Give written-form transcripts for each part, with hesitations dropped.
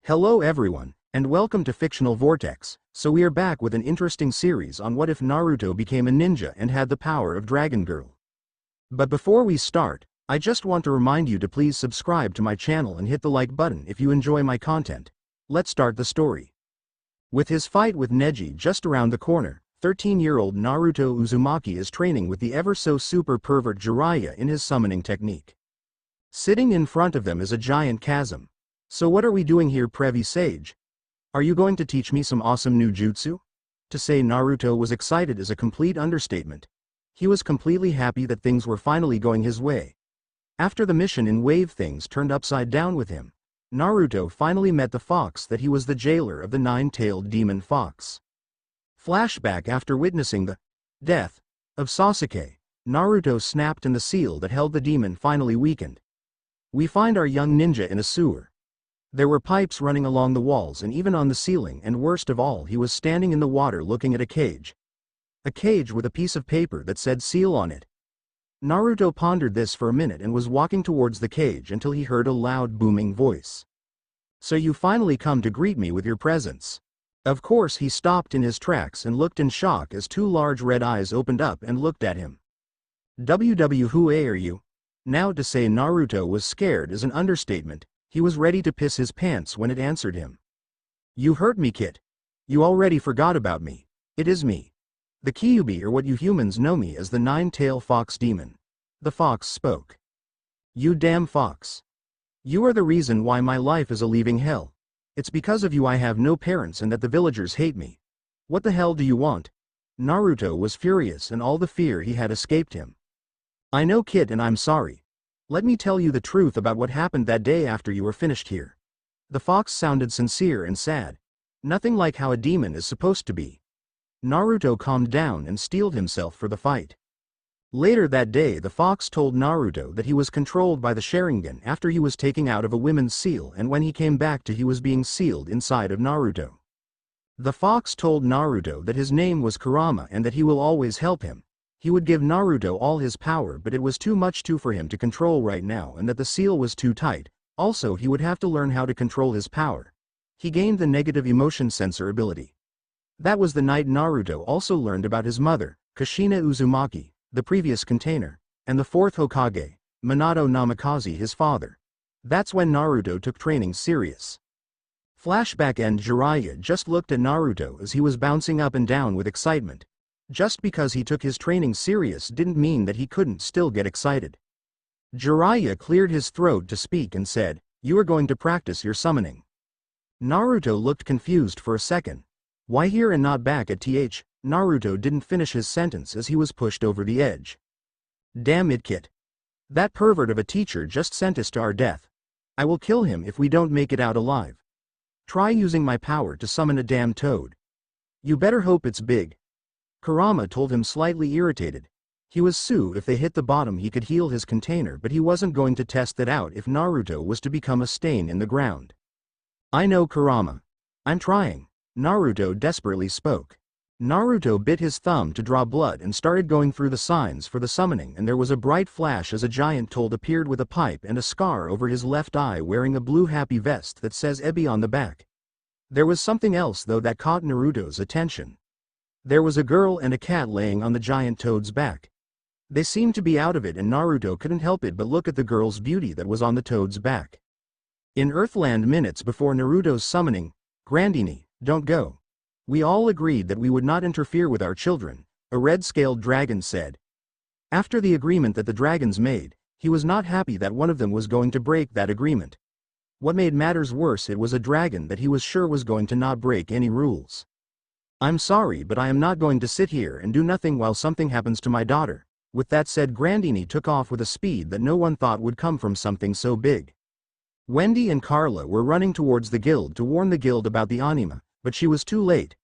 Hello everyone, and welcome to Fictional Vortex. So we are back with an interesting series on what if Naruto became a ninja and had the power of Dragon Girl. But before we start, I just want to remind you to please subscribe to my channel and hit the like button if you enjoy my content. Let's start the story. With his fight with Neji just around the corner, 13-year-old Naruto Uzumaki is training with the ever-so-super pervert Jiraiya in his summoning technique. Sitting in front of them is a giant chasm. So what are we doing here, Previ Sage? Are you going to teach me some awesome new jutsu? To say Naruto was excited is a complete understatement. He was completely happy that things were finally going his way. After the mission in Wave things turned upside down with him, Naruto finally met the fox that he was the jailer of the nine-tailed demon fox. Flashback after witnessing the death of Sasuke, Naruto snapped and the seal that held the demon finally weakened. We find our young ninja in a sewer. There were pipes running along the walls and even on the ceiling, and worst of all, he was standing in the water looking at a cage. A cage with a piece of paper that said seal on it. Naruto pondered this for a minute and was walking towards the cage until he heard a loud booming voice. So you finally come to greet me with your presence. Of course he stopped in his tracks and looked in shock as two large red eyes opened up and looked at him. Who are you? Now to say Naruto was scared is an understatement. He was ready to piss his pants when it answered him. You hurt me, kid. You already forgot about me. It is me. The Kyuubi, or what you humans know me as the nine-tailed fox demon. The fox spoke. You damn fox. You are the reason why my life is a leaving hell. It's because of you I have no parents and that the villagers hate me. What the hell do you want? Naruto was furious and all the fear he had escaped him. I know, kid, and I'm sorry. Let me tell you the truth about what happened that day after you were finished here. The fox sounded sincere and sad. Nothing like how a demon is supposed to be. Naruto calmed down and steeled himself for the fight. Later that day, the fox told Naruto that he was controlled by the Sharingan after he was taken out of a women's seal, and when he came back to he was being sealed inside of Naruto. The fox told Naruto that his name was Kurama and that he will always help him. He would give Naruto all his power, but it was too much for him to control right now, and that the seal was too tight. Also, he would have to learn how to control his power. He gained the negative emotion sensor ability. That was the night Naruto also learned about his mother, Kushina Uzumaki, the previous container, and the fourth Hokage, Minato Namikaze, his father. That's when Naruto took training serious. Flashback end. Jiraiya just looked at Naruto as he was bouncing up and down with excitement. Just because he took his training serious didn't mean that he couldn't still get excited. Jiraiya cleared his throat to speak and said, "You are going to practice your summoning." Naruto looked confused for a second. Why here and not back at TH? Naruto didn't finish his sentence as he was pushed over the edge. Damn it, kid. That pervert of a teacher just sent us to our death. I will kill him if we don't make it out alive. Try using my power to summon a damn toad. You better hope it's big. Kurama told him, slightly irritated. He was Sue. If they hit the bottom he could heal his container, but he wasn't going to test that out if Naruto was to become a stain in the ground. I know, Kurama. I'm trying. Naruto desperately spoke. Naruto bit his thumb to draw blood and started going through the signs for the summoning, and there was a bright flash as a giant toad appeared with a pipe and a scar over his left eye, wearing a blue happy vest that says Ebi on the back. There was something else though that caught Naruto's attention. There was a girl and a cat laying on the giant toad's back. They seemed to be out of it, and Naruto couldn't help it but look at the girl's beauty that was on the toad's back. In Earthland, minutes before Naruto's summoning, Grandini, don't go. We all agreed that we would not interfere with our children, a red-scaled dragon said. After the agreement that the dragons made, he was not happy that one of them was going to break that agreement. What made matters worse, it was a dragon that he was sure was going to not break any rules. I'm sorry, but I am not going to sit here and do nothing while something happens to my daughter. With that said, Grandini took off with a speed that no one thought would come from something so big. Wendy and Carla were running towards the guild to warn the guild about the anima, but she was too late.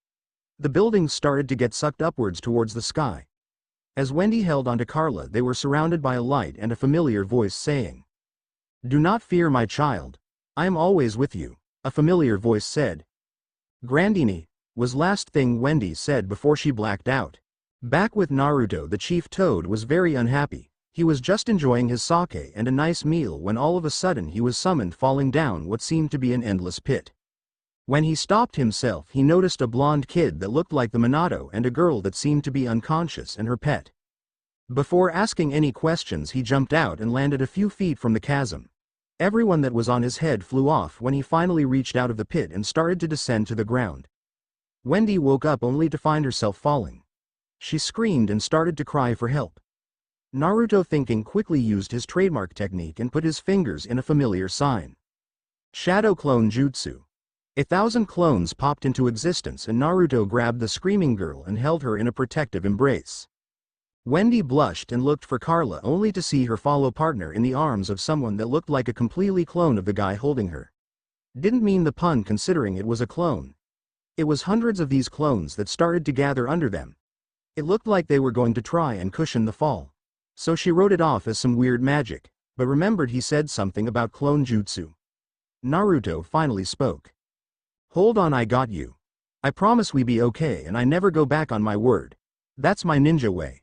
The buildings started to get sucked upwards towards the sky. As Wendy held onto Carla, they were surrounded by a light and a familiar voice saying, "Do not fear, my child. I am always with you," a familiar voice said. Grandini was last thing Wendy said before she blacked out. Back with Naruto, the chief toad was very unhappy. He was just enjoying his sake and a nice meal when all of a sudden he was summoned, falling down what seemed to be an endless pit. When he stopped himself, he noticed a blonde kid that looked like the Minato and a girl that seemed to be unconscious and her pet. Before asking any questions, he jumped out and landed a few feet from the chasm. Everyone that was on his head flew off when he finally reached out of the pit and started to descend to the ground. Wendy woke up only to find herself falling. She screamed and started to cry for help. Naruto, thinking, quickly used his trademark technique and put his fingers in a familiar sign. Shadow Clone Jutsu. 1,000 clones popped into existence and Naruto grabbed the screaming girl and held her in a protective embrace. Wendy blushed and looked for Carla only to see her follow partner in the arms of someone that looked like a completely clone of the guy holding her. Didn't mean the pun considering it was a clone. It was hundreds of these clones that started to gather under them. It looked like they were going to try and cushion the fall. So she wrote it off as some weird magic, but remembered he said something about clone jutsu. Naruto finally spoke. "Hold on, I got you. I promise we be okay and I never go back on my word. That's my ninja way."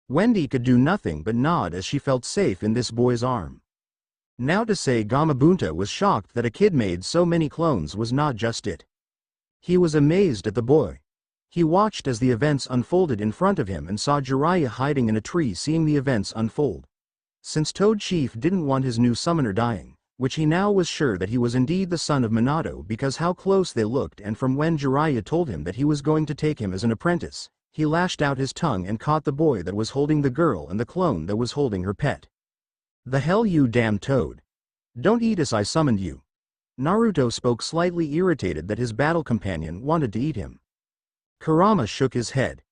Wendy could do nothing but nod as she felt safe in this boy's arm. Now to say Gamabunta was shocked that a kid made so many clones was not just it. He was amazed at the boy. He watched as the events unfolded in front of him and saw Jiraiya hiding in a tree seeing the events unfold. Since Toad Chief didn't want his new summoner dying, which he now was sure that he was indeed the son of Minato because how close they looked, and from when Jiraiya told him that he was going to take him as an apprentice, he lashed out his tongue and caught the boy that was holding the girl and the clone that was holding her pet. "The hell, you damn toad. Don't eat us, I summoned you." Naruto spoke, slightly irritated that his battle companion wanted to eat him. Kurama shook his head.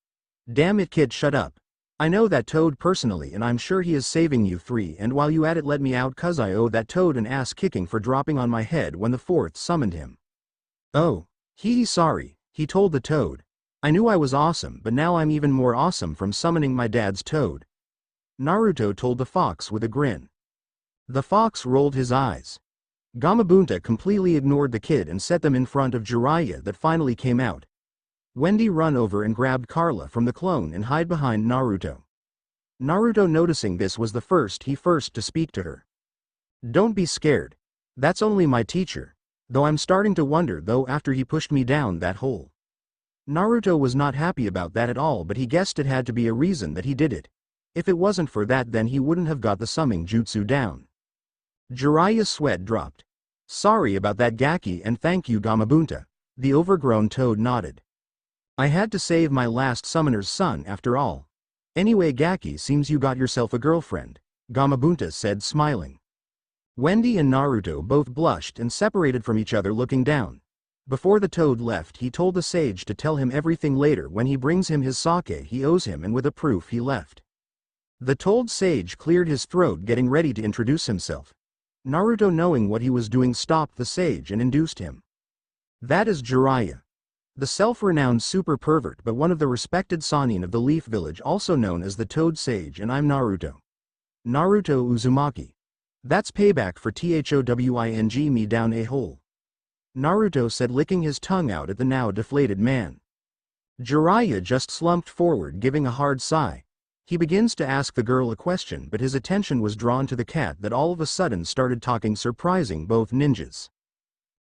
"Damn it, kid, shut up. I know that toad personally and I'm sure he is saving you three, and while you at it let me out cause I owe that toad an ass kicking for dropping on my head when the fourth summoned him." "Oh, sorry," he told the toad. "I knew I was awesome, but now I'm even more awesome from summoning my dad's toad." Naruto told the fox with a grin. The fox rolled his eyes. Gamabunta completely ignored the kid and set them in front of Jiraiya that finally came out. Wendy run over and grabbed Carla from the clone and hide behind Naruto. Naruto, noticing this, was the first to speak to her. "Don't be scared. That's only my teacher, though I'm starting to wonder though after he pushed me down that hole." Naruto was not happy about that at all, but he guessed it had to be a reason that he did it. If it wasn't for that, then he wouldn't have got the summoning jutsu down. Jiraiya's sweat dropped. "Sorry about that, Gaki, and thank you, Gamabunta." The overgrown toad nodded. "I had to save my last summoner's son after all. Anyway, Gaki, seems you got yourself a girlfriend," Gamabunta said, smiling. Wendy and Naruto both blushed and separated from each other, looking down. Before the toad left, he told the sage to tell him everything later when he brings him his sake he owes him, and with a proof he left. The told sage cleared his throat, getting ready to introduce himself. Naruto, knowing what he was doing, stopped the sage and induced him. "That is Jiraiya, the self-renowned super pervert but one of the respected Sannin of the Leaf Village, also known as the Toad Sage, and I'm Naruto. Naruto Uzumaki. That's payback for THOWING me down a hole," Naruto said, licking his tongue out at the now deflated man. Jiraiya just slumped forward, giving a hard sigh. He begins to ask the girl a question, but his attention was drawn to the cat that all of a sudden started talking, surprising both ninjas.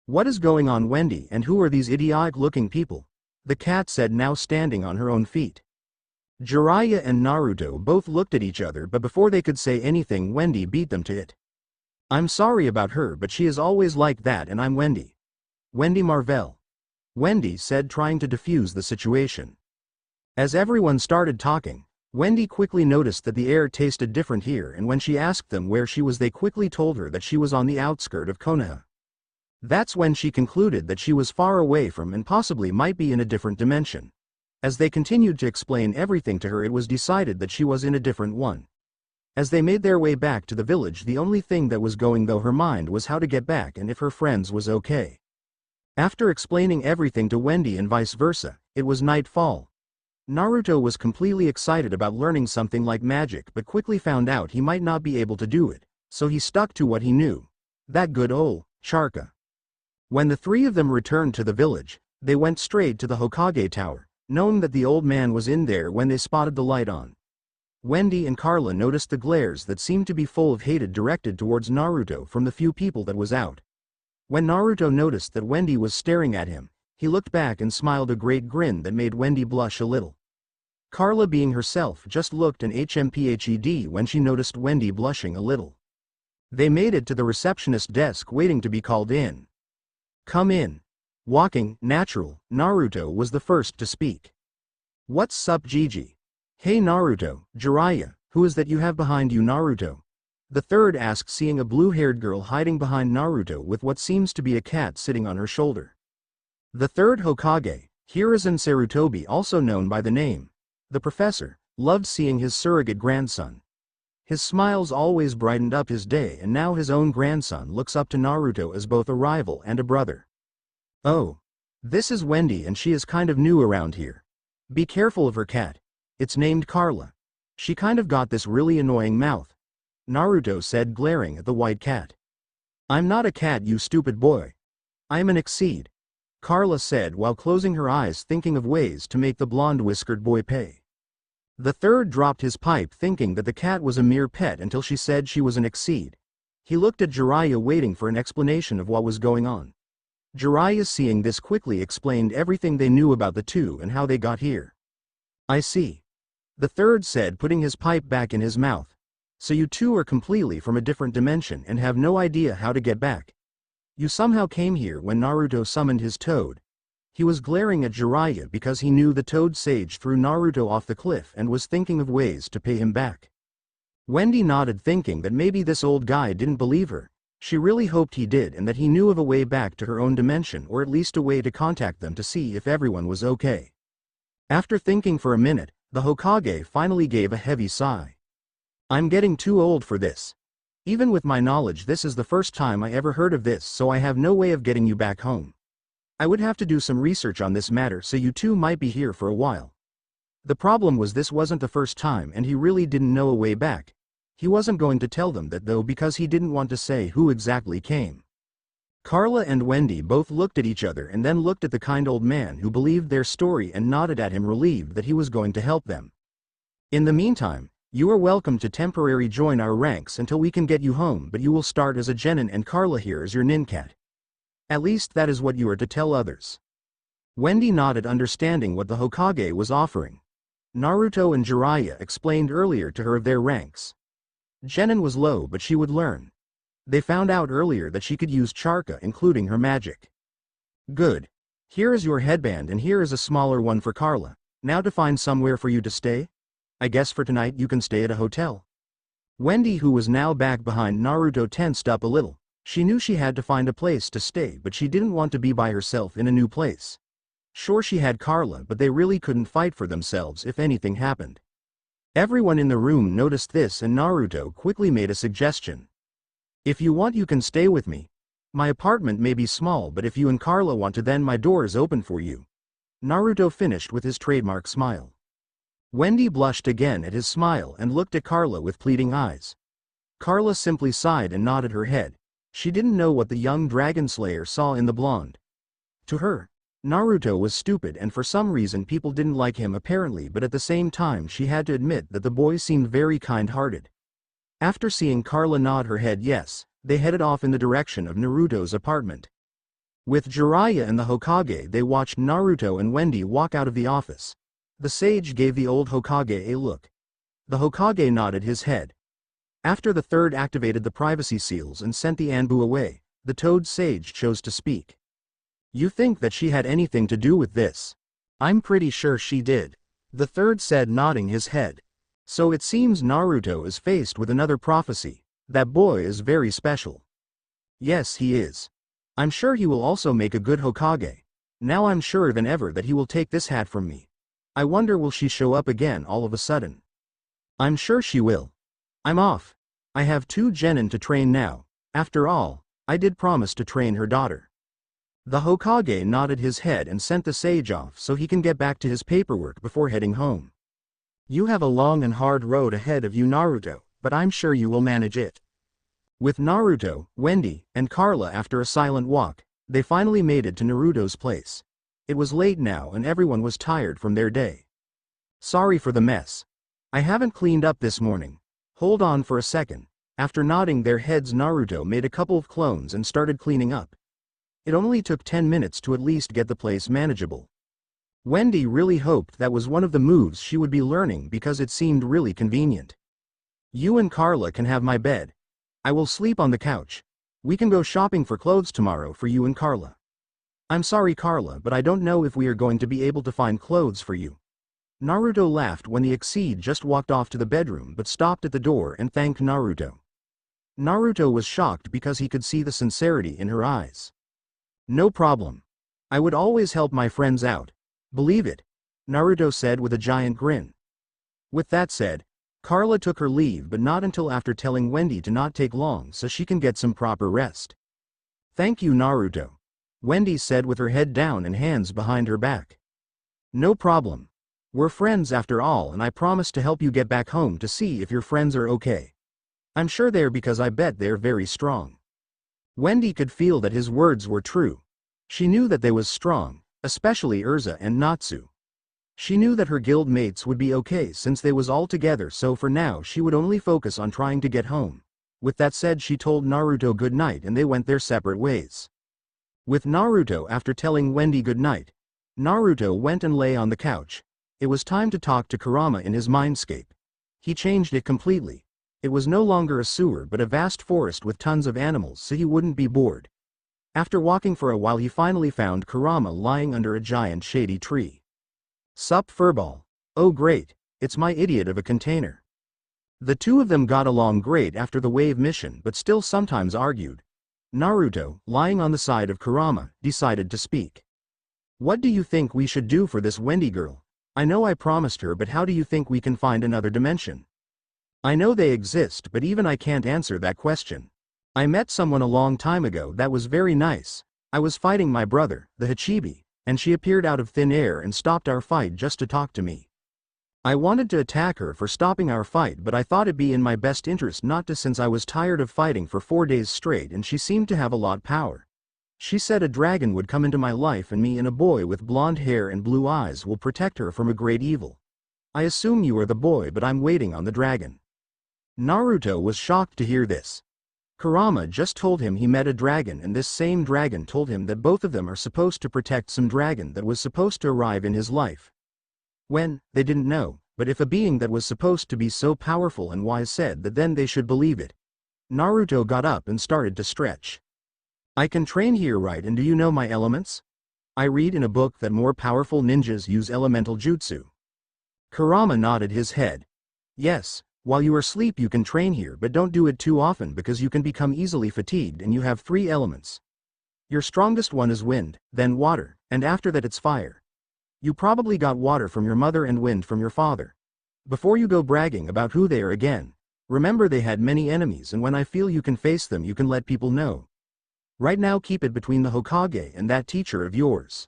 "What is going on, Wendy, and who are these idiotic-looking people?" the cat said, now standing on her own feet. Jiraiya and Naruto both looked at each other, but before they could say anything, Wendy beat them to it. "I'm sorry about her, but she is always like that, and I'm Wendy. Wendy Marvell," Wendy said, trying to defuse the situation. As everyone started talking, Wendy quickly noticed that the air tasted different here, and when she asked them where she was, they quickly told her that she was on the outskirt of Konoha. That's when she concluded that she was far away from and possibly might be in a different dimension. As they continued to explain everything to her, it was decided that she was in a different one. As they made their way back to the village, the only thing that was going through her mind was how to get back and if her friends was okay. After explaining everything to Wendy and vice versa, it was nightfall. Naruto was completely excited about learning something like magic, but quickly found out he might not be able to do it, so he stuck to what he knew. That good old Charka. When the three of them returned to the village, they went straight to the Hokage Tower, knowing that the old man was in there when they spotted the light on. Wendy and Carla noticed the glares that seemed to be full of hatred directed towards Naruto from the few people that was out. When Naruto noticed that Wendy was staring at him, he looked back and smiled a great grin that made Wendy blush a little. Carla, being herself, just looked an HMPHED when she noticed Wendy blushing a little. They made it to the receptionist desk waiting to be called in. "Come in." Walking, natural, Naruto was the first to speak. "What's sup, Gigi?" "Hey Naruto, Jiraiya, who is that you have behind you, Naruto?" The third asked, seeing a blue-haired girl hiding behind Naruto with what seems to be a cat sitting on her shoulder. The third Hokage, Hiruzen Sarutobi, also known by the name the Professor, loved seeing his surrogate grandson. His smiles always brightened up his day, and now his own grandson looks up to Naruto as both a rival and a brother. "Oh. This is Wendy and she is kind of new around here. Be careful of her cat. It's named Carla. She kind of got this really annoying mouth," Naruto said, glaring at the white cat. "I'm not a cat, you stupid boy. I'm an exceed," Carla said while closing her eyes, thinking of ways to make the blonde-whiskered boy pay. The third dropped his pipe, thinking that the cat was a mere pet, until she said she was an exceed. He looked at Jiraiya, waiting for an explanation of what was going on. Jiraiya, seeing this, quickly explained everything they knew about the two and how they got here. "I see," the third said, putting his pipe back in his mouth. "So you two are completely from a different dimension and have no idea how to get back. You somehow came here when Naruto summoned his toad." He was glaring at Jiraiya because he knew the toad sage threw Naruto off the cliff and was thinking of ways to pay him back. Wendy nodded, thinking that maybe this old guy didn't believe her. She really hoped he did, and that he knew of a way back to her own dimension, or at least a way to contact them to see if everyone was okay. After thinking for a minute, the Hokage finally gave a heavy sigh. "I'm getting too old for this. Even with my knowledge, this is the first time I ever heard of this, so I have no way of getting you back home. I would have to do some research on this matter, so you two might be here for a while." The problem was, this wasn't the first time, and he really didn't know a way back. He wasn't going to tell them that though, because he didn't want to say who exactly came. Carla and Wendy both looked at each other and then looked at the kind old man who believed their story and nodded at him, relieved that he was going to help them. "In the meantime, you are welcome to temporarily join our ranks until we can get you home, but you will start as a genin and Carla here as your nincat. At least that is what you are to tell others." Wendy nodded, understanding what the Hokage was offering. Naruto and Jiraiya explained earlier to her of their ranks. Genin was low, but she would learn. They found out earlier that she could use Charka, including her magic. "Good. Here is your headband and here is a smaller one for Carla. Now to find somewhere for you to stay? I guess for tonight you can stay at a hotel." Wendy, who was now back behind Naruto, tensed up a little. She knew she had to find a place to stay, but she didn't want to be by herself in a new place. Sure, she had Carla, but they really couldn't fight for themselves if anything happened. Everyone in the room noticed this, and Naruto quickly made a suggestion. "If you want, you can stay with me. My apartment may be small, but if you and Carla want to, then my door is open for you." Naruto finished with his trademark smile. Wendy blushed again at his smile and looked at Carla with pleading eyes. Carla simply sighed and nodded her head. She didn't know what the young dragon slayer saw in the blonde. To her, Naruto was stupid, and for some reason people didn't like him apparently, but at the same time she had to admit that the boy seemed very kind-hearted. After seeing Carla nod her head yes, they headed off in the direction of Naruto's apartment. With Jiraiya and the Hokage, they watched Naruto and Wendy walk out of the office. The sage gave the old Hokage a look. The Hokage nodded his head. After the third activated the privacy seals and sent the Anbu away, the Toad Sage chose to speak. "You think that she had anything to do with this?" "I'm pretty sure she did," the third said, nodding his head. "So it seems Naruto is faced with another prophecy. That boy is very special." "Yes, he is. I'm sure he will also make a good Hokage. Now I'm surer than ever that he will take this hat from me. I wonder, will she show up again all of a sudden?" "I'm sure she will. I'm off. I have 2 genin to train now. After all, I did promise to train her daughter." The Hokage nodded his head and sent the sage off so he can get back to his paperwork before heading home. "You have a long and hard road ahead of you, Naruto, but I'm sure you will manage it." With Naruto, Wendy, and Carla, after a silent walk, they finally made it to Naruto's place. It was late now and everyone was tired from their day. "Sorry for the mess. I haven't cleaned up this morning. Hold on for a second." After nodding their heads, Naruto made a couple of clones and started cleaning up. It only took 10 minutes to at least get the place manageable. Wendy really hoped that was one of the moves she would be learning because it seemed really convenient. You and Carla can have my bed. I will sleep on the couch. We can go shopping for clothes tomorrow for you and Carla. I'm sorry Carla, but I don't know if we are going to be able to find clothes for you. Naruto laughed when the Exceed just walked off to the bedroom but stopped at the door and thanked Naruto. Naruto was shocked because he could see the sincerity in her eyes. No problem. I would always help my friends out. Believe it, Naruto said with a giant grin. With that said, Carla took her leave but not until after telling Wendy to not take long so she can get some proper rest. Thank you Naruto, Wendy said with her head down and hands behind her back. No problem. We're friends after all and I promise to help you get back home to see if your friends are okay. I'm sure they're because I bet they're very strong. Wendy could feel that his words were true. She knew that they was strong, especially Urza and Natsu. She knew that her guild mates would be okay since they was all together, so for now she would only focus on trying to get home. With that said, she told Naruto good night and they went their separate ways. With Naruto after telling Wendy good night, Naruto went and lay on the couch. It was time to talk to Kurama in his mindscape. He changed it completely. It was no longer a sewer but a vast forest with tons of animals so he wouldn't be bored. After walking for a while he finally found Kurama lying under a giant shady tree. Sup furball. Oh great, it's my idiot of a container. The two of them got along great after the wave mission but still sometimes argued. Naruto, lying on the side of Kurama, decided to speak. What do you think we should do for this Wendy girl? I know I promised her, but how do you think we can find another dimension? I know they exist, but even I can't answer that question. I met someone a long time ago that was very nice. I was fighting my brother, the Hachibi, and she appeared out of thin air and stopped our fight just to talk to me. I wanted to attack her for stopping our fight, but I thought it'd be in my best interest not to since I was tired of fighting for 4 days straight and she seemed to have a lot power. She said a dragon would come into my life and me and a boy with blonde hair and blue eyes will protect her from a great evil. I assume you are the boy, but I'm waiting on the dragon. Naruto was shocked to hear this. Kurama just told him he met a dragon and this same dragon told him that both of them are supposed to protect some dragon that was supposed to arrive in his life. When, they didn't know, but if a being that was supposed to be so powerful and wise said that then they should believe it. Naruto got up and started to stretch. I can train here, right? And do you know my elements? I read in a book that more powerful ninjas use elemental jutsu. Kurama nodded his head. Yes, while you are asleep you can train here, but don't do it too often because you can become easily fatigued and you have 3 elements. Your strongest one is wind, then water, and after that it's fire. You probably got water from your mother and wind from your father. Before you go bragging about who they are again, remember they had many enemies and when I feel you can face them you can let people know. Right now keep it between the Hokage and that teacher of yours.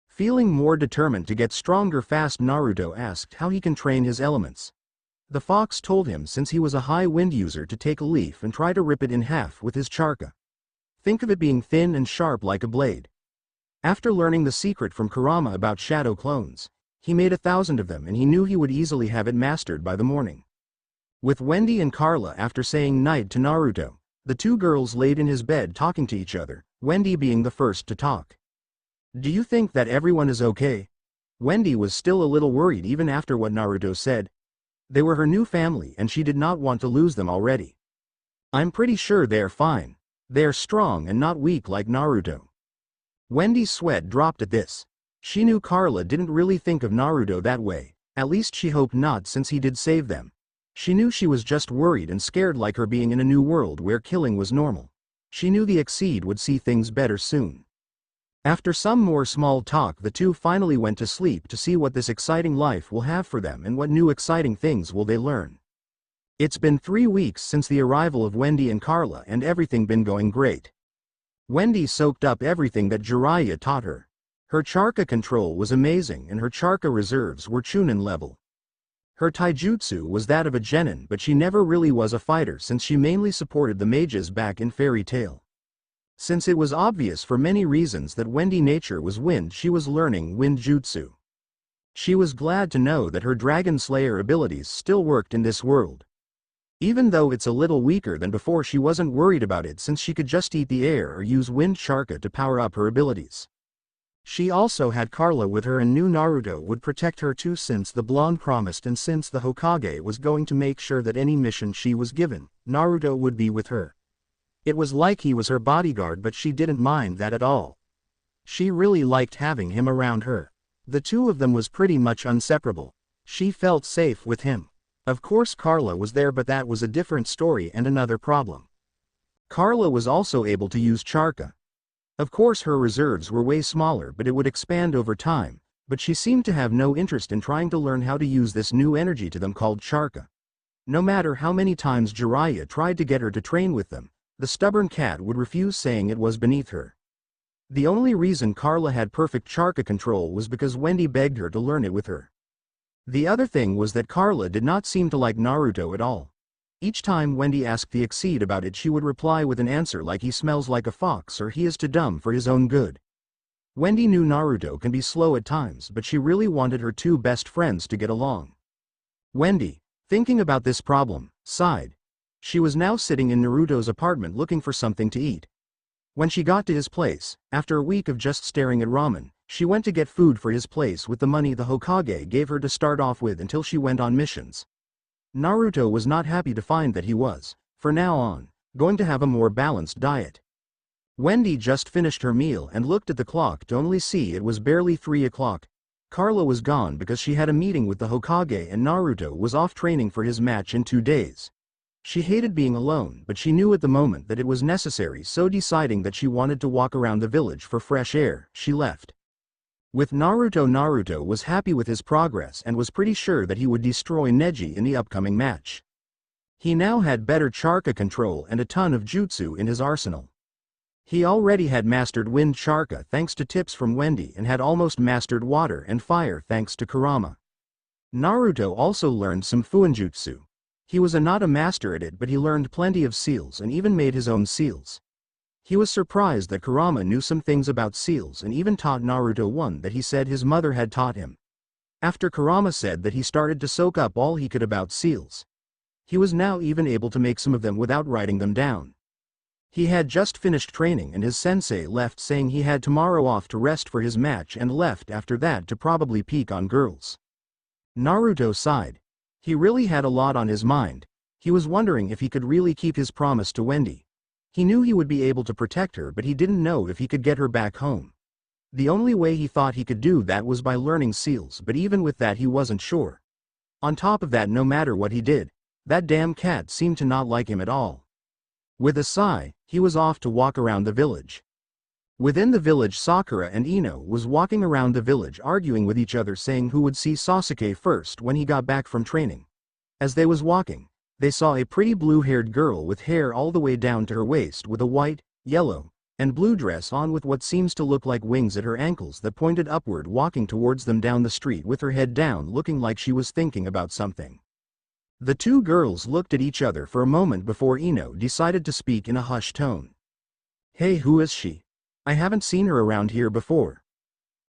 Feeling more determined to get stronger fast, Naruto asked how he can train his elements. The fox told him since he was a high wind user to take a leaf and try to rip it in half with his charka. Think of it being thin and sharp like a blade. After learning the secret from Kurama about shadow clones, he made 1,000 of them and he knew he would easily have it mastered by the morning. With Wendy and Carla after saying night to Naruto, the 2 girls laid in his bed talking to each other, Wendy being the first to talk. Do you think that everyone is okay? Wendy was still a little worried even after what Naruto said. They were her new family and she did not want to lose them already. I'm pretty sure they're fine. They're strong and not weak like Naruto. Wendy's sweat dropped at this. She knew Carla didn't really think of Naruto that way, at least she hoped not since he did save them. She knew she was just worried and scared like her being in a new world where killing was normal. She knew the Exceed would see things better soon. After some more small talk the 2 finally went to sleep to see what this exciting life will have for them and what new exciting things will they learn. It's been 3 weeks since the arrival of Wendy and Carla and everything been going great. Wendy soaked up everything that Jiraiya taught her. Her charka control was amazing and her charka reserves were chunin level. Her taijutsu was that of a genin, but she never really was a fighter since she mainly supported the mages back in Fairy Tail. Since it was obvious for many reasons that Wendy nature was wind, she was learning wind jutsu. She was glad to know that her dragon slayer abilities still worked in this world. Even though it's a little weaker than before, she wasn't worried about it since she could just eat the air or use wind charka to power up her abilities. She also had Carla with her and knew Naruto would protect her too, since the blonde promised, and since the Hokage was going to make sure that any mission she was given, Naruto would be with her. It was like he was her bodyguard, but she didn't mind that at all. She really liked having him around her. The two of them was pretty much inseparable. She felt safe with him. Of course Carla was there, but that was a different story and another problem. Carla was also able to use charka. Of course her reserves were way smaller, but it would expand over time, but she seemed to have no interest in trying to learn how to use this new energy to them called charka. No matter how many times Jiraiya tried to get her to train with them, the stubborn cat would refuse, saying it was beneath her. The only reason Carla had perfect charka control was because Wendy begged her to learn it with her. The other thing was that Carla did not seem to like Naruto at all. Each time Wendy asked the Exceed about it, she would reply with an answer like he smells like a fox or he is too dumb for his own good. Wendy knew Naruto can be slow at times, but she really wanted her two best friends to get along. Wendy, thinking about this problem, sighed. She was now sitting in Naruto's apartment looking for something to eat. When she got to his place, after a week of just staring at ramen, she went to get food for his place with the money the Hokage gave her to start off with until she went on missions. Naruto was not happy to find that he was, from now on, going to have a more balanced diet. Wendy just finished her meal and looked at the clock to only see it was barely 3 o'clock. Carla was gone because she had a meeting with the Hokage and Naruto was off training for his match in 2 days. She hated being alone, but she knew at the moment that it was necessary, so deciding that she wanted to walk around the village for fresh air, she left. With Naruto was happy with his progress and was pretty sure that he would destroy Neji in the upcoming match. He now had better charka control and a ton of jutsu in his arsenal. He already had mastered wind charka thanks to tips from Wendy and had almost mastered water and fire thanks to Kurama. Naruto also learned some fuinjutsu. He was not a master at it, but he learned plenty of seals and even made his own seals. He was surprised that Kurama knew some things about seals and even taught Naruto one that he said his mother had taught him. After Kurama said that, he started to soak up all he could about seals. He was now even able to make some of them without writing them down. He had just finished training and his sensei left, saying he had tomorrow off to rest for his match, and left after that to probably peek on girls. Naruto sighed. He really had a lot on his mind. He was wondering if he could really keep his promise to Wendy. He knew he would be able to protect her, but he didn't know if he could get her back home. The only way he thought he could do that was by learning seals, but even with that he wasn't sure. On top of that, no matter what he did, that damn cat seemed to not like him at all. With a sigh, he was off to walk around the village. Within the village, Sakura and Ino was walking around the village arguing with each other, saying who would see Sasuke first when he got back from training. As they was walking, they saw a pretty blue-haired girl with hair all the way down to her waist with a white, yellow, and blue dress on with what seems to look like wings at her ankles that pointed upward, walking towards them down the street with her head down, looking like she was thinking about something. The two girls looked at each other for a moment before Ino decided to speak in a hushed tone. "Hey, who is she? I haven't seen her around here before."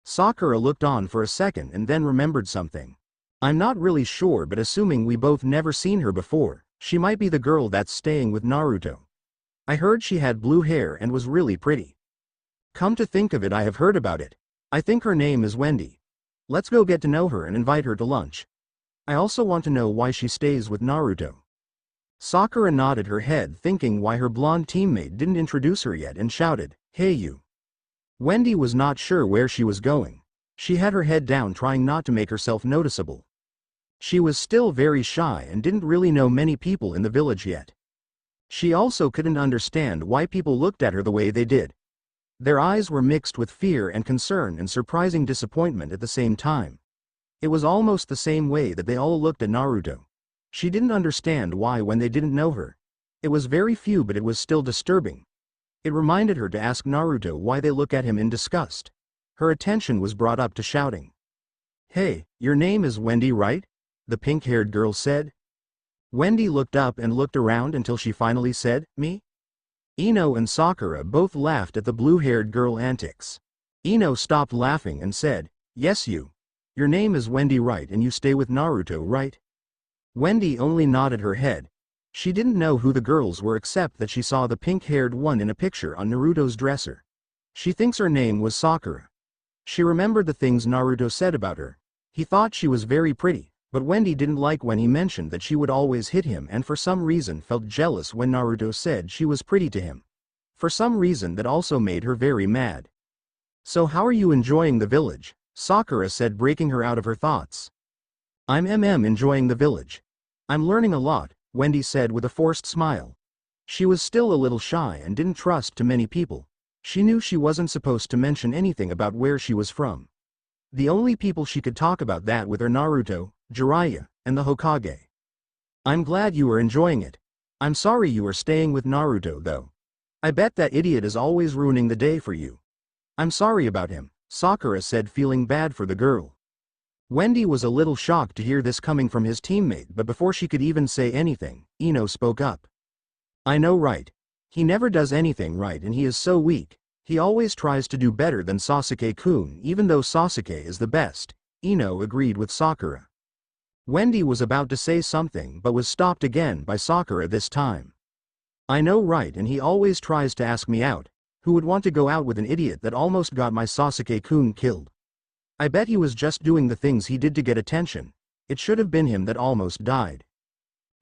Sakura looked on for a second and then remembered something. "I'm not really sure, but assuming we both never seen her before, she might be the girl that's staying with Naruto. I heard she had blue hair and was really pretty. Come to think of it, I have heard about it. I think her name is Wendy. Let's go get to know her and invite her to lunch. I also want to know why she stays with Naruto." Sakura nodded her head, thinking why her blonde teammate didn't introduce her yet, and shouted, "Hey you." Wendy was not sure where she was going. She had her head down, trying not to make herself noticeable. She was still very shy and didn't really know many people in the village yet. She also couldn't understand why people looked at her the way they did. Their eyes were mixed with fear and concern and surprising disappointment at the same time. It was almost the same way that they all looked at Naruto. She didn't understand why when they didn't know her. It was very few, but it was still disturbing. It reminded her to ask Naruto why they look at him in disgust. Her attention was brought up to shouting. "Hey, your name is Wendy, right?" the pink-haired girl said. Wendy looked up and looked around until she finally said, "Me?" Ino and Sakura both laughed at the blue-haired girl antics. Ino stopped laughing and said, "Yes, you. Your name is Wendy, right, and you stay with Naruto, right?" Wendy only nodded her head. She didn't know who the girls were except that she saw the pink-haired one in a picture on Naruto's dresser. She thinks her name was Sakura. She remembered the things Naruto said about her. He thought she was very pretty, but Wendy didn't like when he mentioned that she would always hit him and for some reason felt jealous when Naruto said she was pretty to him. For some reason that also made her very mad. "So how are you enjoying the village?" Sakura said, breaking her out of her thoughts. "I'm enjoying the village. I'm learning a lot," Wendy said with a forced smile. She was still a little shy and didn't trust too many people. She knew she wasn't supposed to mention anything about where she was from. The only people she could talk about that with are Naruto, Jiraiya, and the Hokage. "I'm glad you are enjoying it. I'm sorry you are staying with Naruto though. I bet that idiot is always ruining the day for you." "I'm sorry about him," Sakura said, feeling bad for the girl. Wendy was a little shocked to hear this coming from his teammate, but before she could even say anything, Ino spoke up. "I know, right? He never does anything right and he is so weak. He always tries to do better than Sasuke-kun even though Sasuke is the best," Ino agreed with Sakura. Wendy was about to say something but was stopped again by Sakura this time. "I know, right, and he always tries to ask me out. Who would want to go out with an idiot that almost got my Sasuke-kun killed? I bet he was just doing the things he did to get attention. It should have been him that almost died."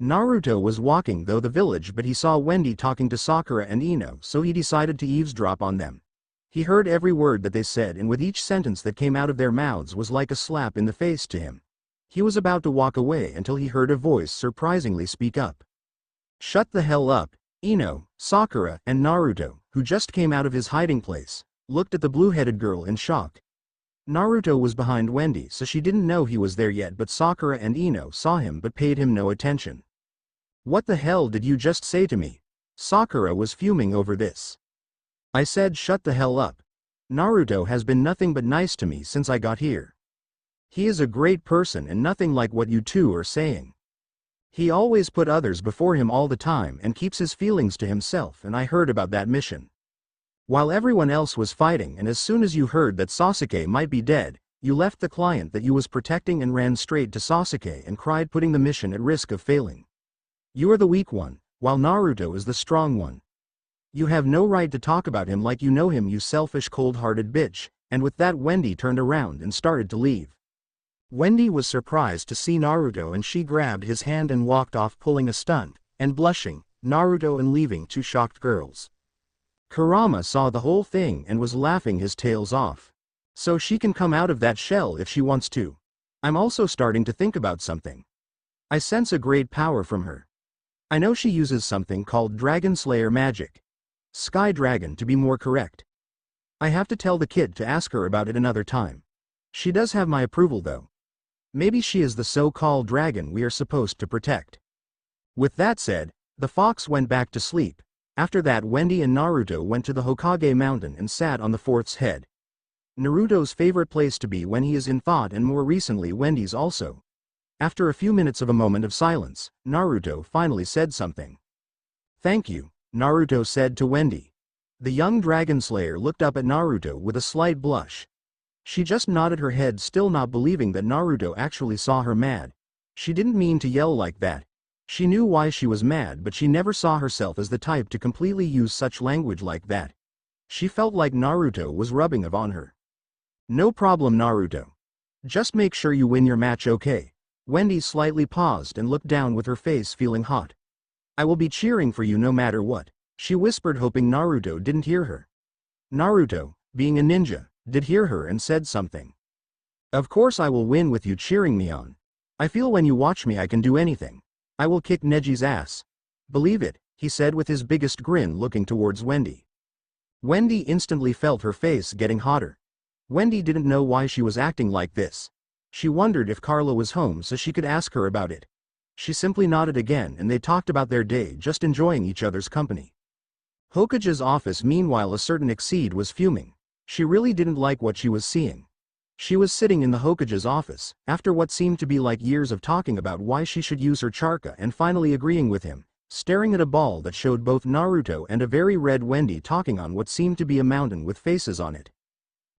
Naruto was walking through the village, but he saw Wendy talking to Sakura and Ino, so he decided to eavesdrop on them. He heard every word that they said, and with each sentence that came out of their mouths was like a slap in the face to him. He was about to walk away until he heard a voice surprisingly speak up. "Shut the hell up." Ino, Sakura, and Naruto, who just came out of his hiding place, looked at the blue-headed girl in shock. Naruto was behind Wendy, so she didn't know he was there yet, but Sakura and Ino saw him but paid him no attention. "What the hell did you just say to me?" Sakura was fuming over this. "I said shut the hell up. Naruto has been nothing but nice to me since I got here. He is a great person and nothing like what you two are saying. He always put others before him all the time and keeps his feelings to himself, and I heard about that mission. While everyone else was fighting, and as soon as you heard that Sasuke might be dead, you left the client that you was protecting and ran straight to Sasuke and cried, putting the mission at risk of failing. You are the weak one, while Naruto is the strong one. You have no right to talk about him like you know him, you selfish, cold-hearted bitch." And with that, Wendy turned around and started to leave. Wendy was surprised to see Naruto and she grabbed his hand and walked off, pulling a stunt, and blushing, Naruto and leaving two shocked girls. Kurama saw the whole thing and was laughing his tails off. So she can come out of that shell if she wants to. I'm also starting to think about something. I sense a great power from her. I know she uses something called Dragon Slayer magic. Sky Dragon to be more correct. I have to tell the kid to ask her about it another time. She does have my approval though. Maybe she is the so-called dragon we are supposed to protect. With that said, the fox went back to sleep. After that, Wendy and Naruto went to the Hokage mountain and sat on the fort's head. Naruto's favorite place to be when he is in thought, and more recently Wendy's also. After a few minutes of a moment of silence, Naruto finally said something. "Thank you," Naruto said to Wendy. The young dragon slayer looked up at Naruto with a slight blush. She just nodded her head, still not believing that Naruto actually saw her mad. She didn't mean to yell like that. She knew why she was mad, but she never saw herself as the type to completely use such language like that. She felt like Naruto was rubbing off on her. "No problem, Naruto. Just make sure you win your match, okay?" Wendy slightly paused and looked down with her face feeling hot. "I will be cheering for you no matter what," she whispered, hoping Naruto didn't hear her. Naruto, being a ninja, did hear her and said something. "Of course I will win with you cheering me on. I feel when you watch me I can do anything. I will kick Neji's ass. Believe it," he said with his biggest grin, looking towards Wendy. Wendy instantly felt her face getting hotter. Wendy didn't know why she was acting like this. She wondered if Carla was home so she could ask her about it. She simply nodded again and they talked about their day, just enjoying each other's company. Hokage's office, meanwhile, a certain Exceed was fuming. She really didn't like what she was seeing. She was sitting in the Hokage's office, after what seemed to be like years of talking about why she should use her chakra, and finally agreeing with him, staring at a ball that showed both Naruto and a very red Wendy talking on what seemed to be a mountain with faces on it.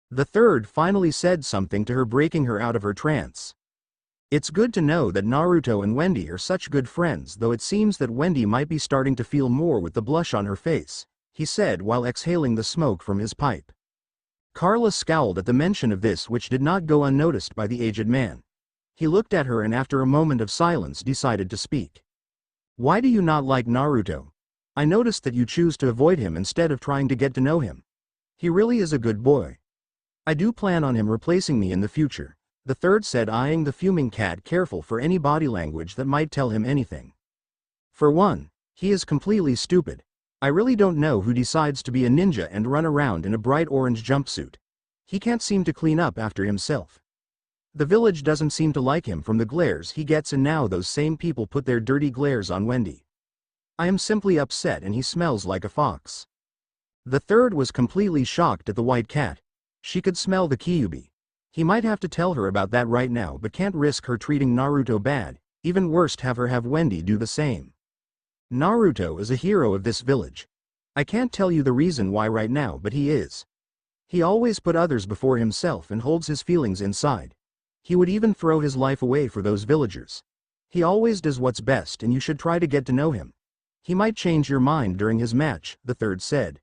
The third finally said something to her, breaking her out of her trance. It's good to know that Naruto and Wendy are such good friends, though it seems that Wendy might be starting to feel more with the blush on her face, he said while exhaling the smoke from his pipe. Carla scowled at the mention of this, which did not go unnoticed by the aged man. He looked at her and after a moment of silence decided to speak. Why do you not like Naruto? I noticed that you choose to avoid him instead of trying to get to know him. He really is a good boy. I do plan on him replacing me in the future, the third said, eyeing the fuming cat, careful for any body language that might tell him anything. For one, he is completely stupid. I really don't know who decides to be a ninja and run around in a bright orange jumpsuit. He can't seem to clean up after himself. The village doesn't seem to like him from the glares he gets, and now those same people put their dirty glares on Wendy. I am simply upset, and he smells like a fox. The third was completely shocked at the white cat. She could smell the Kyuubi. He might have to tell her about that right now, but can't risk her treating Naruto bad, even worse have her have Wendy do the same. Naruto is a hero of this village. I can't tell you the reason why right now, but he is. He always put others before himself and holds his feelings inside. He would even throw his life away for those villagers. He always does what's best, and you should try to get to know him. He might change your mind during his match, the third said.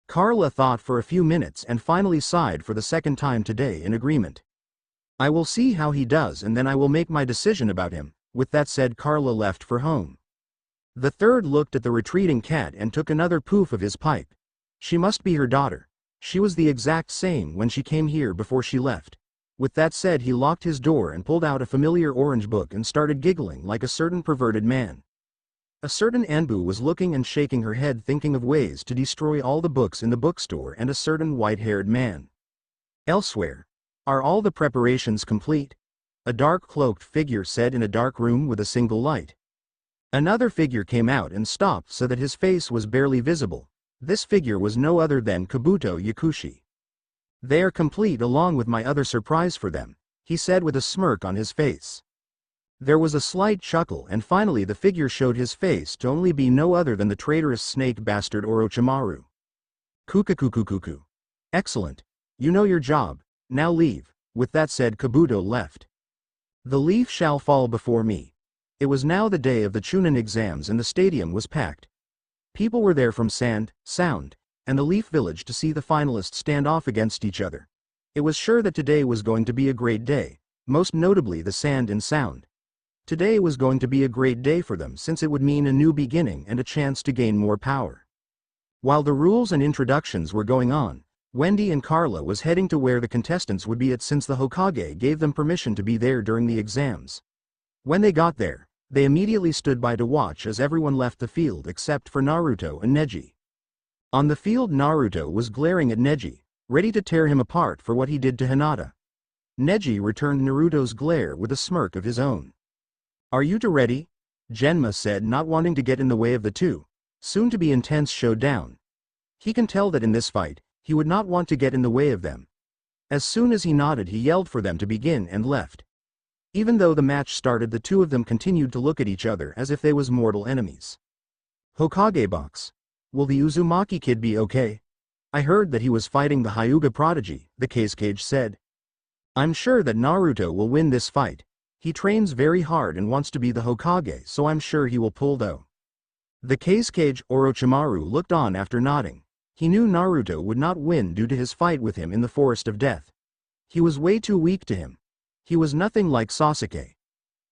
Carla thought for a few minutes and finally sighed for the second time today in agreement. I will see how he does and then I will make my decision about him. With that said, Carla left for home. The third looked at the retreating cat and took another poof of his pipe. She must be her daughter. She was the exact same when she came here before she left. With that said, he locked his door and pulled out a familiar orange book and started giggling like a certain perverted man. A certain Anbu was looking and shaking her head, thinking of ways to destroy all the books in the bookstore, and a certain white-haired man. Elsewhere. Are all the preparations complete? A dark cloaked figure said in a dark room with a single light. Another figure came out and stopped so that his face was barely visible. This figure was no other than Kabuto Yakushi. They are complete along with my other surprise for them, he said with a smirk on his face. There was a slight chuckle, and finally the figure showed his face to only be no other than the traitorous snake bastard Orochimaru. Kukakukukuku. Excellent. You know your job, now leave. With that said, Kabuto left. The leaf shall fall before me. It was now the day of the chunin exams and the stadium was packed. People were there from Sand, Sound, and the Leaf Village to see the finalists stand off against each other. It was sure that today was going to be a great day, most notably the Sand and Sound. Today was going to be a great day for them since it would mean a new beginning and a chance to gain more power. While the rules and introductions were going on, Wendy and Carla was heading to where the contestants would be at since the Hokage gave them permission to be there during the exams. When they got there, they immediately stood by to watch as everyone left the field except for Naruto and Neji. On the field, Naruto was glaring at Neji, ready to tear him apart for what he did to Hinata. Neji returned Naruto's glare with a smirk of his own. Are you two ready? Genma said, not wanting to get in the way of the two, soon-to-be intense showdown. He can tell that in this fight, he would not want to get in the way of them. As soon as he nodded, he yelled for them to begin and left. Even though the match started, the two of them continued to look at each other as if they was mortal enemies. Hokage box. Will the Uzumaki kid be okay? I heard that he was fighting the Hyuga prodigy, the Cage said. I'm sure that Naruto will win this fight. He trains very hard and wants to be the Hokage, so I'm sure he will pull though. The Cage Orochimaru looked on after nodding. He knew Naruto would not win due to his fight with him in the Forest of Death. He was way too weak to him. He was nothing like Sasuke.